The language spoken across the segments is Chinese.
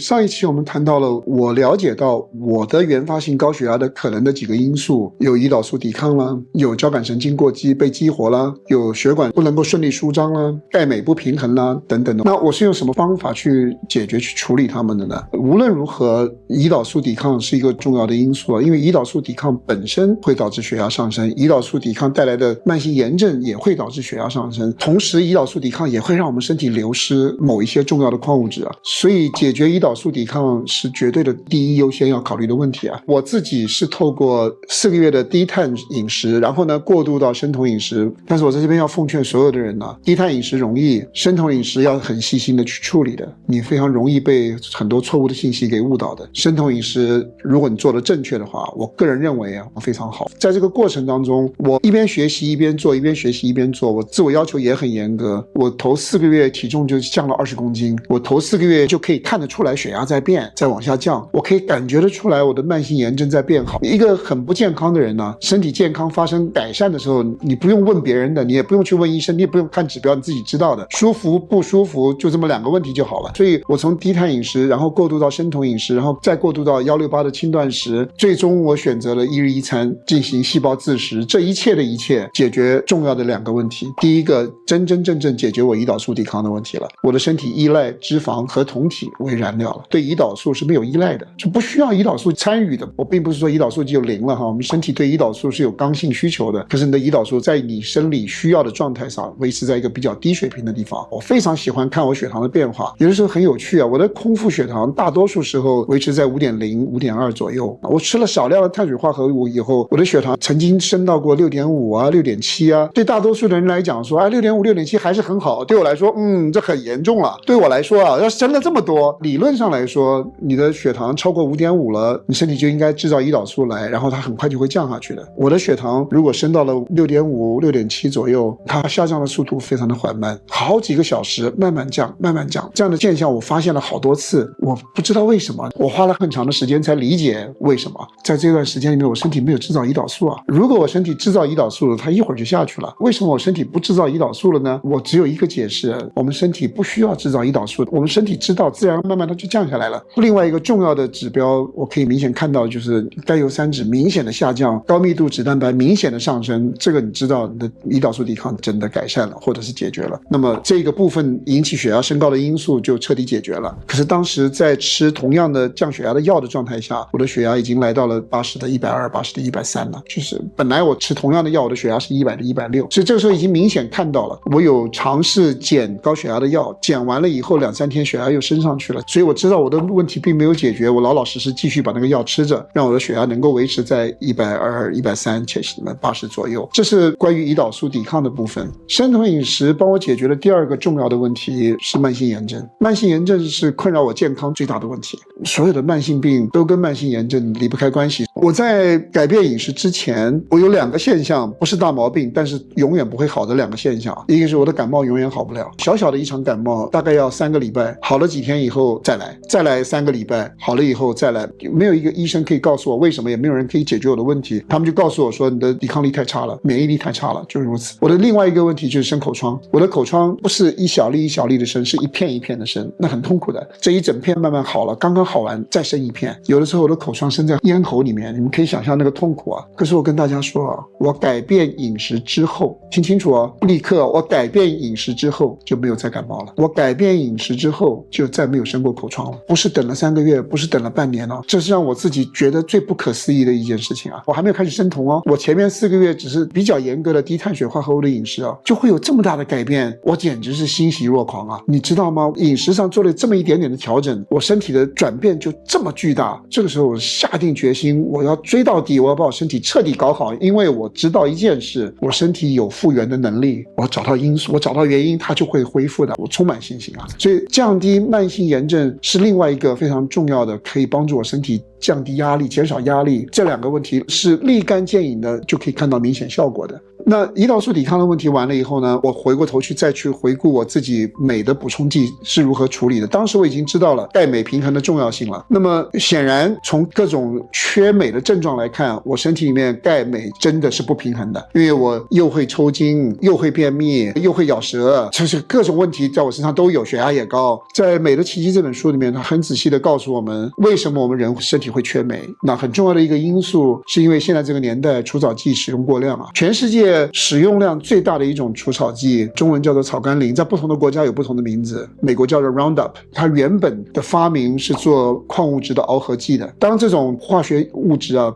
上一期我们谈到了我了解到我的原发性高血压的可能的几个因素，有胰岛素抵抗啦，有交感神经过激被激活啦，有血管不能够顺利舒张啦，钙镁不平衡啦等等的。那我是用什么方法去解决去处理它们的呢？无论如何，胰岛素抵抗是一个重要的因素，因为胰岛素抵抗本身会导致血压上升，胰岛素抵抗带来的慢性炎症也会导致血压上升，同时胰岛素抵抗也会让我们身体流失某一些重要的矿物质啊，所以解决胰岛素抵抗是绝对的第一优先要考虑的问题啊。我自己是透过4个月的低碳饮食，然后呢过渡到生酮饮食，但是我在这边要奉劝所有的人呢，低碳饮食容易，生酮饮食要很细心的去处理的，你非常容易被很多错误的信息给误导的。生酮饮食如果你做的正确的话，我个人认为啊非常好。在这个过程当中，我一边学习一边做，一边学习一边做，我自我要求也很严格。我头4个月体重就降了20公斤，我头4个月就可以看得出来血压在变，在往下降，我可以感觉得出来我的慢性炎症在变好。一个很不健康的人呢，身体健康发生改善的时候，你不用问别人的，你也不用去问医生，你也不用看指标，你自己知道的，舒服不舒服就这么2个问题就好了。所以我从低碳饮食，然后过渡到生酮饮食，然后再过渡到168的轻断食，最终我选择了1日1餐进行细胞自食。这一切的一切解决重要的2个问题，第一个真正解决我胰岛素抵抗的问题了，我的身体依赖脂肪和酮体为燃料了，对胰岛素是没有依赖的，是不需要胰岛素参与的。我并不是说胰岛素就0了哈，我们身体对胰岛素是有刚性需求的，可是你的胰岛素在你生理需要的状态上维持在一个比较低水平的地方。我非常喜欢看我血糖的变化，有的时候很有趣啊，我的空腹血糖大多数时候维持在 5.0 5.2 左右，我吃了少量的碳水化合物以后，我的血糖曾经升到过 6.5 啊 6.7 啊，对大多数的人来讲说6.5 6.7还是很好，对我来说这很严重了。对我来说啊，要是升了这么多，理论上来说你的血糖超过 5.5 了，你身体就应该制造胰岛素来，然后它很快就会降下去的。我的血糖如果升到了 6.5 6.7 左右，它下降的速度非常的缓慢，好几个小时慢慢降慢慢降，这样的现象我发现了好多次，我不知道为什么，我花了很长的时间才理解为什么。在这段时间里面我身体没有制造胰岛素啊，如果我身体制造胰岛素了，它一会儿就下去了。为什么我身体不制造胰岛素了呢？我只有一个解释，我们身体不需要制造胰岛素，我们身体知道，自然慢慢它就降下来了。另外一个重要的指标我可以明显看到，就是甘油三酯明显的下降，高密度脂蛋白明显的上升，这个你知道你的胰岛素抵抗真的改善了或者是解决了，那么这个部分引起血压升高的因素就彻底解决了。可是当时在吃同样的降血压的药的状态下，我的血压已经来到了80的120 80的130了，就是本来我吃同样的药，我的血压是100的160，所以这个时候已经明显看到了，我有尝试减高血压的药，减完了以后2-3天血压又升上去了，所以我知道我的问题并没有解决，我老老实实继续把那个药吃着，让我的血压能够维持在120 130且80左右。这是关于胰岛素抵抗的部分。生酮饮食帮我解决了第2个重要的问题，是慢性炎症。慢性炎症是困扰我健康最大的问题，所有的慢性病都跟慢性炎症离不开关系。我在改变饮食之前，我有2个现象，不是大毛病，但是永远不会好的2个现象。一个是我的感冒永远好不了，小小的一场感冒大概要3个礼拜，好了几天以后再来3个礼拜，好了以后再来，没有一个医生可以告诉我为什么，也没有人可以解决我的问题，他们就告诉我说你的抵抗力太差了，免疫力太差了，就是如此。我的另外一个问题就是生口疮，我的口疮不是一小粒一小粒的生，是一片一片的生，那很痛苦的。这一整片慢慢好了，刚刚好完再生一片，有的时候我的口疮生在咽喉里面，你们可以想象那个痛苦啊。可是我跟大家说啊，我改变饮食之后，听清楚啊，立刻我改变饮食之后就没有再感冒了，我改变饮食之后就再没有生过口疮了，不是等了3个月，不是等了半年哦，这是让我自己觉得最不可思议的一件事情啊。我还没有开始生酮哦，我前面4个月只是比较严格的低碳水化合物的饮食啊，就会有这么大的改变，我简直是欣喜若狂啊！你知道吗？饮食上做了这么一点点的调整，我身体的转变就这么巨大。这个时候我下定决心，我要追到底，我要把我身体彻底搞好，因为我知道一件事，我身体有复原的能力，我找到因素，我找到原因，它就会恢复的，我充满信心啊！所以降低慢性炎症是另外一个非常重要的，可以帮助我身体降低压力、减少压力，这2个问题是立竿见影的，就可以看到明显效果的。那胰岛素抵抗的问题完了以后呢，我回过头去再去回顾我自己镁的补充剂是如何处理的。当时我已经知道了钙镁平衡的重要性了。那么显然从各种缺镁的症状来看，我身体里面钙镁真的是不平衡的，因为我又会抽筋，又会便秘，又会咬舌，就是各种问题在我身上都有，血压也高。在《镁的奇迹》这本书里面，它很仔细的告诉我们为什么我们人身体会缺镁。那很重要的一个因素是因为现在这个年代除草剂使用过量啊，全世界使用量最大的一种除草剂，中文叫做草甘膦，在不同的国家有不同的名字。美国叫做 Roundup， 它原本的发明是做矿物质的螯合剂的。当这种化学物质啊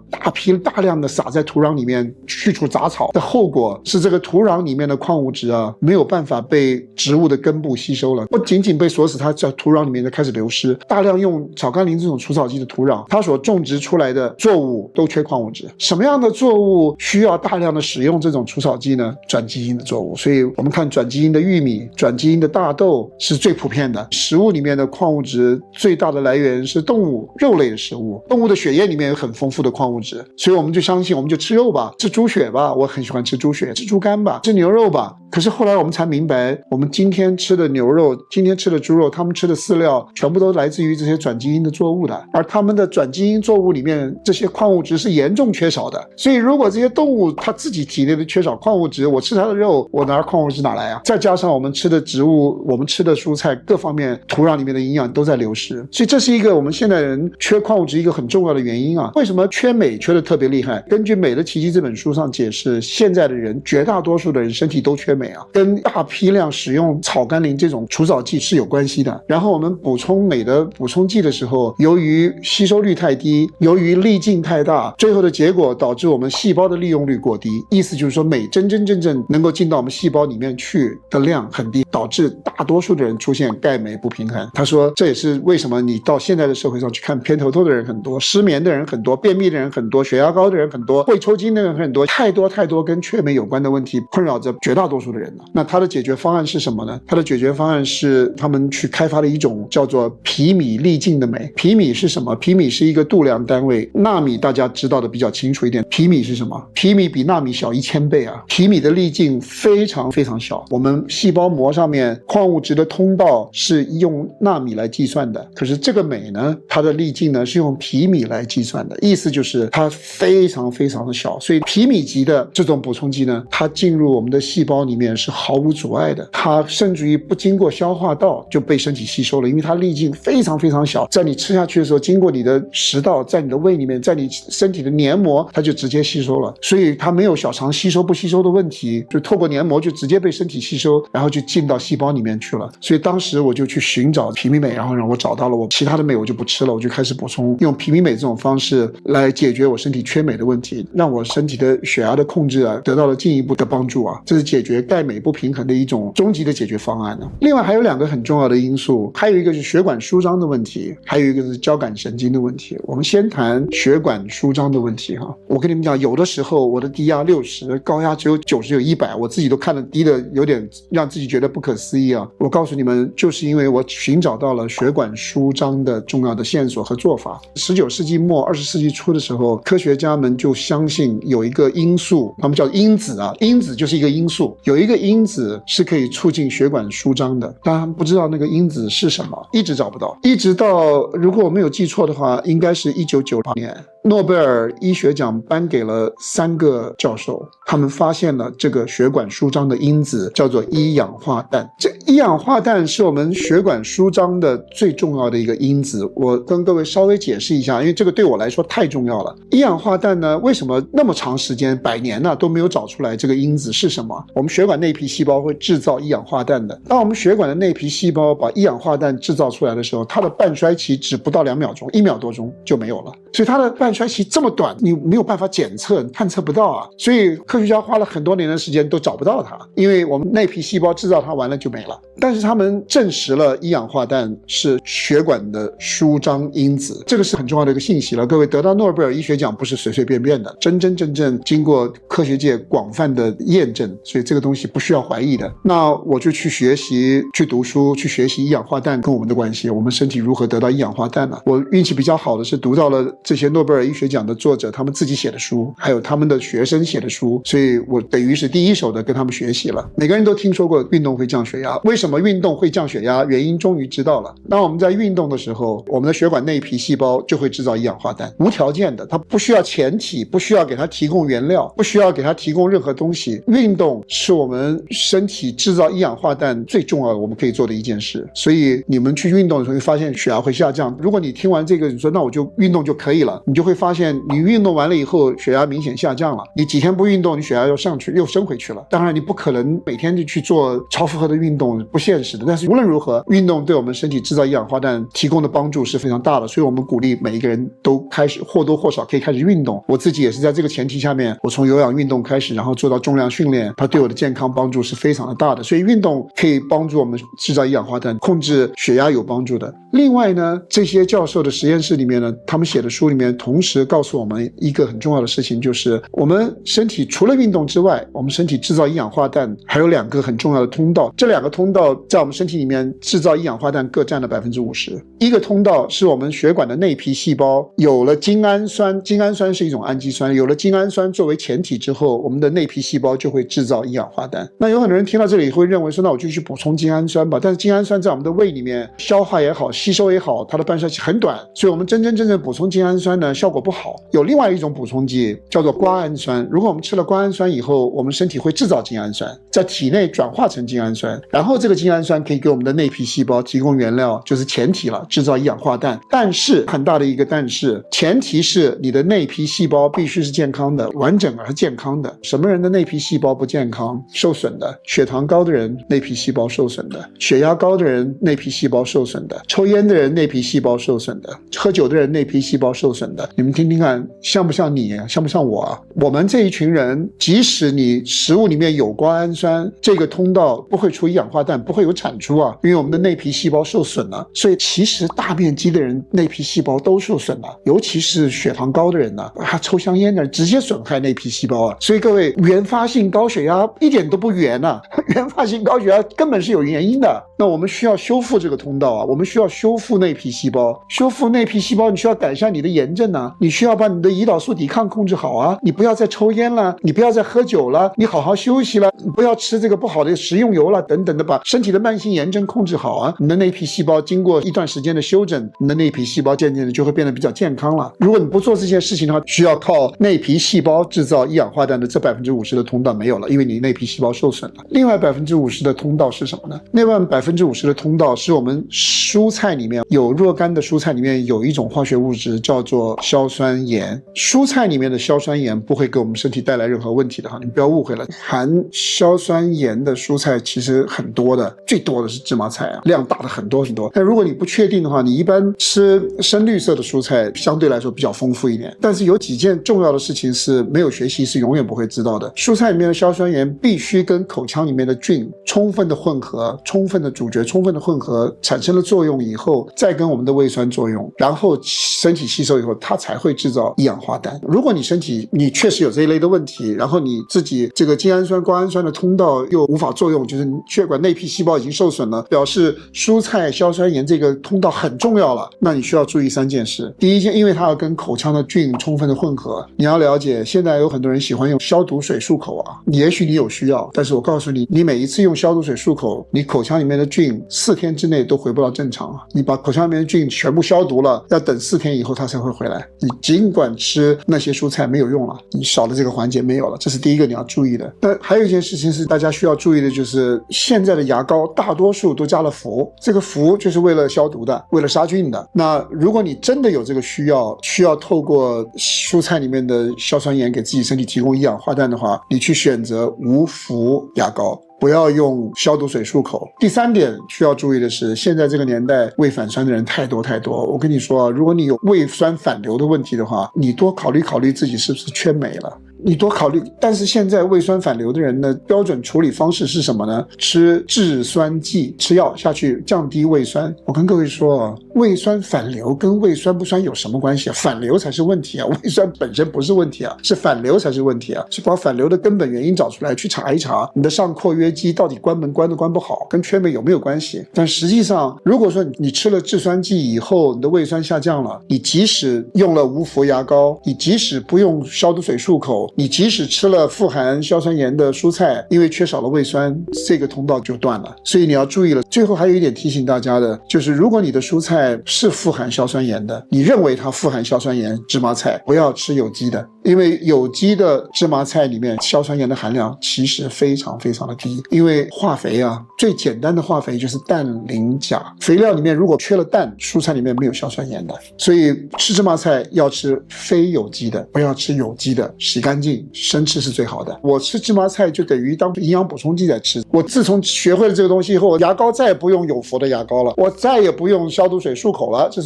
大量的撒在土壤里面去除杂草的后果是，这个土壤里面的矿物质啊没有办法被植物的根部吸收了，不仅仅被锁死，它在土壤里面就开始流失。大量用草甘膦这种除草剂的土壤，它所种植出来的作物都缺矿物质。什么样的作物需要大量的使用这种除草剂呢？转基因的作物。所以我们看转基因的玉米、转基因的大豆是最普遍的。食物里面的矿物质最大的来源是动物肉类的食物，动物的血液里面有很丰富的矿物质，所以我们就相信我们就吃肉吧，吃猪血吧，我很喜欢吃猪血，吃猪肝吧，吃牛肉吧。可是后来我们才明白，我们今天吃的牛肉，今天吃的猪肉，他们吃的饲料全部都来自于这些转基因的作物的，而他们的转基因作物里面这些矿物质是严重缺少的。所以如果这些动物它自己体内的缺少矿物质，我吃它的肉，我拿矿物质哪来啊？再加上我们吃的植物，我们吃的蔬菜，各方面土壤里面的营养都在流失，所以这是一个我们现代人缺矿物质一个很重要的原因啊。为什么缺镁缺的特别厉害？根据《镁的奇迹》这本书上解释，现在的人绝大多数的人身体都缺镁啊，跟大批量使用草甘膦这种除草剂是有关系的。然后我们补充镁的补充剂的时候，由于吸收率太低，由于粒径太大，最后的结果导致我们细胞的利用率过低。意思就是说，镁真正能够进到我们细胞里面去的量很低，导致大多数的人出现钙镁不平衡。他说这也是为什么你到现在的社会上去看，偏头痛的人很多，失眠的人很多，便秘的人很多，血压高的人很多，会抽筋的人很多，太多跟缺镁有关的问题困扰着绝大多数的人了。那他的解决方案是什么呢？他的解决方案是他们去开发了一种叫做皮米粒径的镁。皮米是什么？皮米是一个度量单位，纳米大家知道的比较清楚一点。皮米是什么？皮米比纳米小1000倍啊！皮米的粒径非常小。我们细胞膜上面矿物质的通道是用纳米来计算的，可是这个镁呢，它的粒径呢是用皮米来计算的，意思就是它非常的小。所以皮米级的这种补充剂呢，它进入我们的细胞里面是毫无阻碍的，它甚至于不经过消化道就被身体吸收了，因为它粒径非常小，在你吃下去的时候，经过你的食道，在你的胃里面，在你身体的黏膜，它就直接吸收了，所以它没有小肠吸收不吸收的问题，就透过黏膜就直接被身体吸收，然后就进到细胞里面去了。所以当时我就去寻找皮米镁，然后让我找到了，我其他的镁我就不吃了，我就开始补充，用皮米镁这种方式来解决我身体缺镁的问题，让我身体的血压的控制啊得到了进一步的帮助啊，这是解决钙镁不平衡的一种终极的解决方案呢。另外还有2个很重要的因素，还有一个是血管舒张的问题，还有一个是交感神经的问题。我们先谈血管舒张的问题哈。我跟你们讲，有的时候我的低压60，高压只有90有100，我自己都看得低的有点让自己觉得不可思议啊。我告诉你们，就是因为我寻找到了血管舒张的重要的线索和做法。19世纪末20世纪初的时候，科学家们就相信有一个因素，他们叫因子啊，因子就是一个因素，有一个因子是可以促进血管舒张的，但他们不知道那个因子是什么，一直找不到，一直到如果我没有记错的话，应该是1998年诺贝尔医学奖颁给了3个教授，他们发现了这个血管舒张的因子，叫做一氧化氮。这一氧化氮是我们血管舒张的最重要的一个因子，我跟各位稍微解释一下，因为这个对我来说太重要了。一氧化氮呢，为什么那么长时间100年呢都没有找出来这个因子是什么？我们血管内皮细胞会制造一氧化氮的，当我们血管的内皮细胞把一氧化氮制造出来的时候，它的半衰期只不到2秒钟，1秒多钟就没有了，所以它的半衰期这么短，你没有办法检测，探测不到啊，所以科学家花了很多年的时间都找不到它，因为我们内皮细胞制造它完了就没了。但是他们证实了一氧化氮是血管的舒张因子，这个是很重要的一个信息了。各位，得到诺贝尔医学奖不是随随便便的，真正经过科学界广泛的验证，所以这个东西不需要怀疑的。那我就去学习，去读书，去学习一氧化氮跟我们的关系，我们身体如何得到一氧化氮呢？我运气比较好的是读到了这些诺贝尔医学奖的作者他们自己写的书，还有他们的学生写的书，所以我等于是第一手的跟他们学习了。每个人都听说过运动会降血压，为什么运动会降血压？原因终于知道了。当我们在运动的时候，我们的血管内皮细胞就会制造一氧化氮，无条件的，它不需要前提，不需要给它提供原料，不需要给它提供任何东西。运动是我们身体制造一氧化氮最重要的我们可以做的一件事。所以你们去运动的时候会发现血压会下降。如果你听完这个你说那我就运动就可以了，你就会发现你运动完了以后血压明显下降了。你几天不运动，你血压又上去又升回去了。当然你不可能每天就去做超负荷的运动，不现实的。但是无论如何，运动对我们身体制造一氧化氮提供的帮助是非常大的，所以我们鼓励每一个人都开始或多或少可以开始运动。我自己也是在这个前提下面，我从有氧运动开始，然后做到重量训练，它对我的健康帮助是非常的大的。所以运动可以帮助我们制造一氧化氮，控制血压有帮助的。另外呢，这些教授的实验室里面呢，他们写的书里面同时告诉我们一个很重要的事情，就是我们身体除了运动之外，我们身体制造一氧化氮还有2个很重要的通道。这2个通道在我们身体里面制造一氧化氮各占了 50%。 一个通道是我们血管的内皮细胞有了精氨酸，精氨酸是一种氨基酸，有了精氨酸作为前体之后，我们的内皮细胞就会制造一氧化氮。那有很多人听到这里会认为说，那我就去补充精氨酸吧。但是精氨酸在我们的胃里面消化也好吸收也好，它的半衰期很短，所以我们真正补充精氨酸呢效果不好。有另外一种补充剂叫做瓜氨酸，如果我们吃了瓜氨酸以后，我们身体会制造精氨酸，在体内转化成精氨酸，然后这个精氨酸可以给我们的内皮细胞提供原料，就是前体了，制造一氧化氮。但是很大的一个但是，前提是你的内皮细胞必须是健康的，完整而健康的。什么人的内皮细胞不健康受损的？血糖高的人内皮细胞受损的，血压高的人内皮细胞受损的，抽烟的人内皮细胞受损的，喝酒的人内皮细胞受损的。你们听听看，像不像你？像不像我啊？我们这一群人，即使你食物里面有瓜氨酸，这个通道不会出一氧化氮，不会有产出啊，因为我们的内皮细胞受损了。所以其实大面积的人内皮细胞都受损了，尤其是血糖高的人呢，他抽香烟的人直接损害内皮细胞啊。所以各位，原发性高血压一点都不原啊，原发性高血压根本是有原因的。那我们需要修复这个通道啊，我们需要修复内皮细胞。修复内皮细胞，你需要改善你的炎症啊，你需要把你的胰岛素抵抗控制好啊，你不要再抽烟了，你不要再喝酒了，你好好休息了，你不要吃这个不好的食用油了，等等的，把身体的慢性炎症控制好啊。你的内皮细胞经过一段时间的休整，你的内皮细胞渐渐的就会变得比较健康了。如果你不做这件事情的话，需要靠内皮细胞制造一氧化氮的这 50% 的通道没有了，因为你内皮细胞受损了。另外 50% 的通道是什么呢？另外 50% 的通道是我们蔬菜里面有若干的蔬菜里面有一种化学物质叫做硝酸盐。蔬菜里面的硝酸盐不会给我们身体带来任何问题的哈，你不要误会了。含硝酸盐的蔬菜其实很多的，最多的是芝麻菜啊，量大的很多很多。但如果你不确定的话，你一般吃深绿色的蔬菜相对来说比较丰富一点。但是有几件重要的事情是没有学习是永远不会知道的。蔬菜里面的硝酸盐必须跟口腔里面的菌充分的混合，充分的主角充分的混合，产生了作用以后，再跟我们的胃酸作用，然后身体吸收以后，它才会制造一氧化氮。如果你身体你确实有这一类的问题，然后你自己这个精氨酸、瓜氨酸的通道又无法作用，就是血管内皮细胞已经受损了，表示蔬菜硝酸盐这个通道很重要了。那你需要注意3件事。第一件，因为它要跟口腔的菌充分的混合，你要了解，现在有很多人喜欢用消毒水漱口啊，也许你有需要，但是我告诉你，你每一次用消毒水漱口，你口腔里面的菌4天之内都回不到正常啊。你把口腔里面的菌全部消毒了，要等4天以后它才会回来。你尽管吃那些蔬菜没有用了，你少了这个环节没有了，这是第一个你要注意的。那还有一件事情是大家需要注意的，就是现在的牙膏大多数都加了氟，这个氟就是为了消毒的，为了杀菌的。那如果你真的有这个需要透过蔬菜里面的硝酸盐给自己身体提供一氧化氮的话，你去选择无氟牙膏，不要用消毒水漱口。第3点需要注意的是，现在这个年代胃反酸的人太多太多。我跟你说啊，如果你有胃酸反流的问题的话，你多考虑考虑自己是不是缺镁了。你多考虑。但是现在胃酸反流的人的标准处理方式是什么呢？吃制酸剂，吃药下去降低胃酸。我跟各位说啊，胃酸反流跟胃酸不酸有什么关系啊？反流才是问题啊，胃酸本身不是问题啊，是反流才是问题啊。是把反流的根本原因找出来，去查一查你的上括约肌到底关门关得关不好，跟缺镁有没有关系。但实际上，如果说你吃了制酸剂以后，你的胃酸下降了，你即使用了无氟牙膏，你即使不用消毒水漱口，你即使吃了富含硝酸盐的蔬菜，因为缺少了胃酸，这个通道就断了。所以你要注意了。最后还有一点提醒大家的，就是如果你的蔬菜是富含硝酸盐的，你认为它富含硝酸盐，芝麻菜不要吃有机的，因为有机的芝麻菜里面硝酸盐的含量其实非常非常的低。因为化肥啊，最简单的化肥就是氮磷钾，肥料里面如果缺了氮，蔬菜里面没有硝酸盐的。所以吃芝麻菜要吃非有机的，不要吃有机的，洗干净生吃是最好的。我吃芝麻菜就等于当营养补充剂在吃。我自从学会了这个东西以后，牙膏再也不用有氟的牙膏了，我再也不用消毒水漱口了，这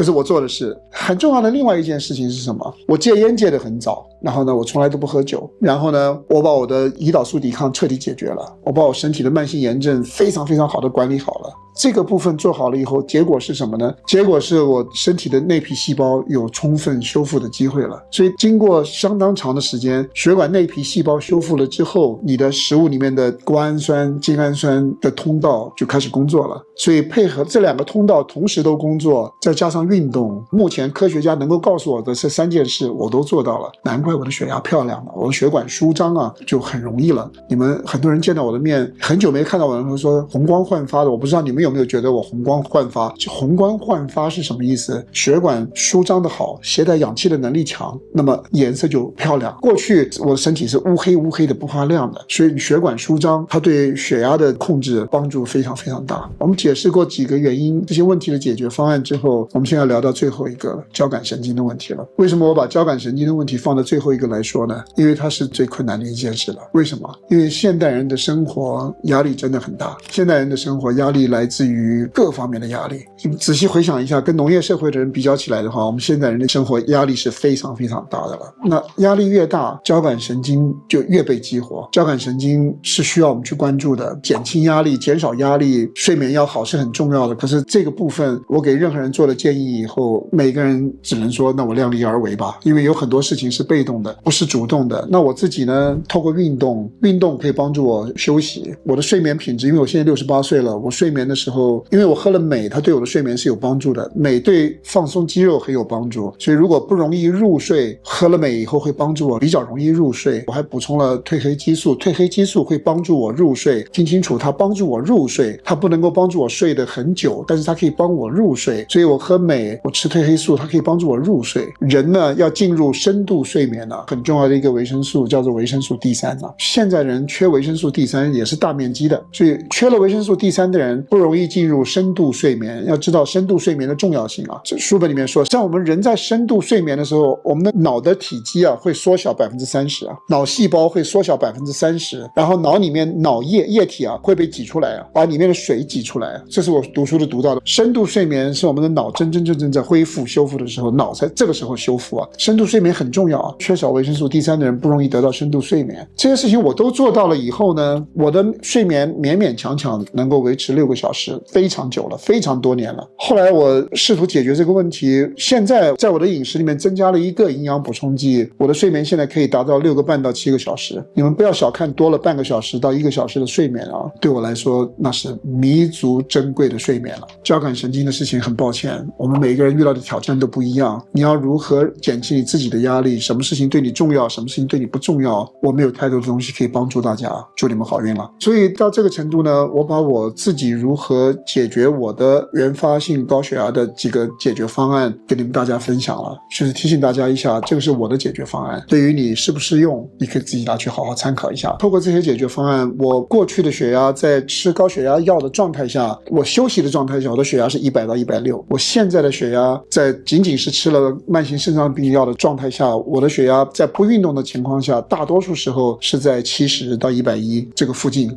是我做的事。很重要的另外一件事情是什么？我戒烟戒得很早，然后呢，我从来都不喝酒，然后呢，我把我的胰岛素抵抗彻底解决了，我把我身体的慢性炎症非常非常好的管理好了。这个部分做好了以后，结果是什么呢？结果是我身体的内皮细胞有充分修复的机会了。所以经过相当长的时间，血管内皮细胞修复了之后，你的食物里面的谷氨酸、精氨酸的通道就开始工作了。所以配合这两个通道同时都工作，再加上运动，目前科学家能够告诉我的这3件事我都做到了，难怪我的血压漂亮了，我的血管舒张啊就很容易了。你们很多人见到我的面，很久没看到我的人会说红光焕发的，我不知道你们有没有觉得我红光焕发？红光焕发是什么意思？血管舒张的好，携带氧气的能力强，那么颜色就漂亮。过去我的身体是乌黑乌黑的不发亮的，所以血管舒张它对血压的控制帮助非常非常大。我们解释过几个原因，这些问题的解决方案之后，我们现在聊到最后一个交感神经的问题了。为什么我把交感神经的问题放在最后一个来说呢？因为它是最困难的一件事了。为什么？因为现代人的生活压力真的很大，现代人的生活压力来自于各方面的压力。你仔细回想一下，跟农业社会的人比较起来的话，我们现代人的生活压力是非常非常大的了。那压力越大，交感神经就越被激活。交感神经是需要我们去关注的，减轻压力、减少压力，睡眠要好是很重要的。可是这个部分，我给任何人做了建议以后，每个人只能说，那我量力而为吧，因为有很多事情是被动的，不是主动的。那我自己呢，透过运动可以帮助我休息。我的睡眠品质，因为我现在68岁了，我睡眠的时候，因为我喝了镁，它对我的睡眠是有帮助的。镁对放松肌肉很有帮助，所以如果不容易入睡，喝了镁以后会帮助我比较容易入睡。我还补充了褪黑激素，褪黑激素会帮助我入睡。听清楚，它帮助我入睡，它不能够帮助我睡得很久，但是它可以帮我入睡。所以我喝镁，我吃褪黑素，它可以帮助我入睡。人呢，要进入深度睡眠呢，很重要的一个维生素叫做维生素 D3 啊。现在人缺维生素 D3 也是大面积的，所以缺了维生素 D3 的人不容易进入深度睡眠。要知道深度睡眠的重要性啊。这书本里面说，像我们人在深度睡眠的时候，我们的脑的体积啊会缩小 30% 啊，脑细胞会缩小 30%， 然后脑里面脑液体啊会被挤出来啊，把里面的水挤出来啊。这是我读书的读到的。深度睡眠是我们的脑真正在恢复修复的时候，脑才这个时候修复啊。深度睡眠很重要啊，缺少维生素 D3 的人不容易得到深度睡眠。这些事情我都做到了以后呢，我的睡眠勉勉强强能够维持6个小时，非常久了，非常多年了。后来我试图解决这个问题，现在在我的饮食里面增加了一个营养补充剂，我的睡眠现在可以达到6个半到7个小时。你们不要小看多了半个小时到1个小时的睡眠啊，对我来说那是弥足珍贵的睡眠了。交感神经的事情很抱歉，我们每个人遇到的挑战都不一样，你要如何减轻你自己的压力，什么事情对你重要，什么事情对你不重要，我没有太多的东西可以帮助大家，祝你们好运了。所以到这个程度呢，我把我自己如何解决我的原发性高血压的几个解决方案跟你们大家分享了，就是提醒大家一下，这个是我的解决方案，对于你适不适用，你可以自己拿去好好参考一下。透过这些解决方案，我过去的血压在吃高血压药的状态下，我休息的状态下，我的血压是100到160，我现在的血压在仅仅是吃了慢性肾脏病药的状态下，我的血压在不运动的情况下，大多数时候是在70到110这个附近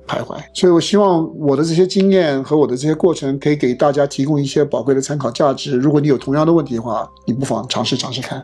徘徊。所以我希望我的这些经验和我的这些过程可以给大家提供一些宝贵的参考价值，如果你有同样的问题的话，你不妨尝试看。